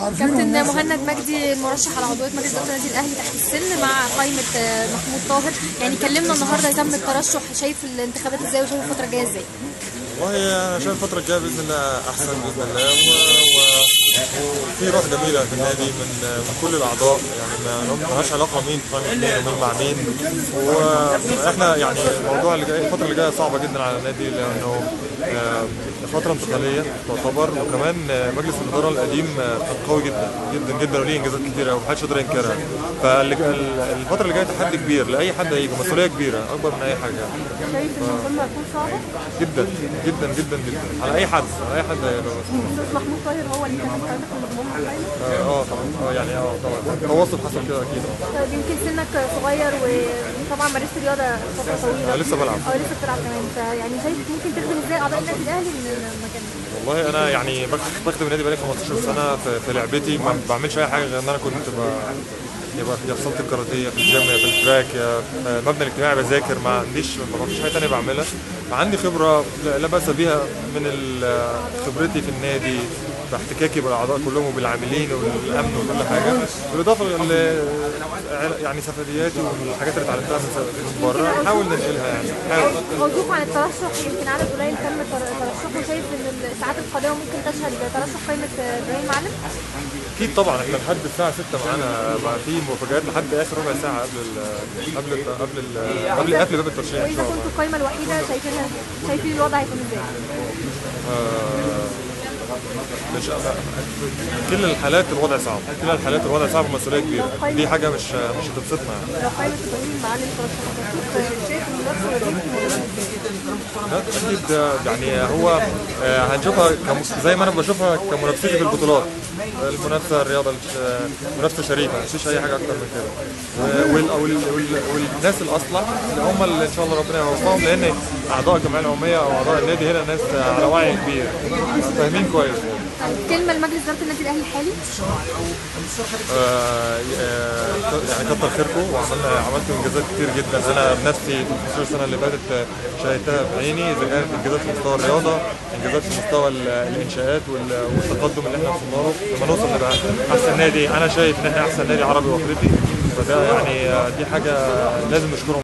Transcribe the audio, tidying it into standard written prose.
كابتن مهند مجدي المرشح على عضويه مجلس اداره النادي الاهلي تحت السن مع قائمه محمود طاهر، يعني كلمنا النهارده يتم الترشح، شايف الانتخابات ازاي وشايف الفتره الجايه ازاي؟ والله انا شايف الفتره الجايه باذن الله احسن باذن الله، وفي روح جميله في النادي من كل الاعضاء، يعني ما لهاش علاقه مين مين ومين مع مين. واحنا يعني الموضوع اللي جاي الفتره اللي جايه صعبه جدا على النادي، لانه فتره انتقاليه تعتبر، وكمان مجلس الاداره القديم كان قوي جدا جدا جدا وليه انجازات كتيره قوي محدش يقدر ينكرها. فالفتره اللي جايه تحدي كبير لاي حد هيجي، مسؤوليه كبيره اكبر من اي حاجه. شايف ان المهمه هتكون صعبه؟ جدا جدا جدا جدا على اي حد، على اي حد هيبقى مسؤول. استاذ محمود طاهر هو اللي كان قائمه المضمون على القائمه؟ طبعا يعني طبعا التواصل حصل كده اكيد. طيب يمكن سنك صغير وطبعا مارست رياضه فتره طويله. لسه بلعب. لسه بتلعب كمان، فيعني شايف ممكن تخدم ازاي اعضاء النادي الاهلي من المكان ده؟ والله انا يعني بخدم النادي بقالي 15 سنه في لعبتي، ما بعملش اي حاجه غير ان انا كنت يبقى يا في صاله الكاراتيه، في الجيم، يا في التراك، يا في المبنى الاجتماعي بذاكر، ما فيش حاجه ثانيه بعملها. فعندي خبره لا باس بها من خبرتي في النادي، باحتكاكي بالاعضاء كلهم وبالعاملين والامن وكل حاجه، بالاضافه يعني سفرياتي والحاجات اللي اتعلمتها من بره نحاول ننقلها. يعني موضوعكم عن الترشح، يمكن عدد قليل تم ترشحه، شايف ان الساعات القادمه ممكن تشهد ترشح قائمه ابراهيم معلم؟ اكيد طبعا، احنا لحد الساعه 6 معانا بقى في مفاجآت لحد اخر ربع ساعه قبل باب الترشيح ان شاء الله. واذا كنتوا القائمه الوحيده شايفين الوضع هيكون ازاي؟ مش كل الحالات الوضع صعب، كل الحالات الوضع صعب ومسؤوليه كبيره، دي حاجه مش هتبسطنا. لو قائمه ابراهيم معلم ترشح، شايف اكيد يعني هو هنشوفها زي ما انا بشوفها كمنافسين في البطولات، المنافسه الرياضه منافسه شريفه، مفيش اي حاجه اكتر من كده. والناس الاصلح اللي هم اللي ان شاء الله ربنا يوفقهم، لان اعضاء الجمعيه العموميه او اعضاء النادي هنا ناس على وعي كبير فاهمين كويس. كلمه لمجلس اداره النادي الاهلي الحالي؟ يعني كتر خيركم، عملت انجازات كتير جدا. انا بنفسي في 15 سنه اللي فاتت شاهدتها بعيني، اذا كانت انجازات في مستوى الرياضه، انجازات في مستوى الانشاءات والتقدم اللي احنا وصلنا له، لما نوصل نبقى احسن نادي. انا شايف ان احنا احسن نادي عربي وافريقي، فده يعني دي حاجه لازم نشكرهم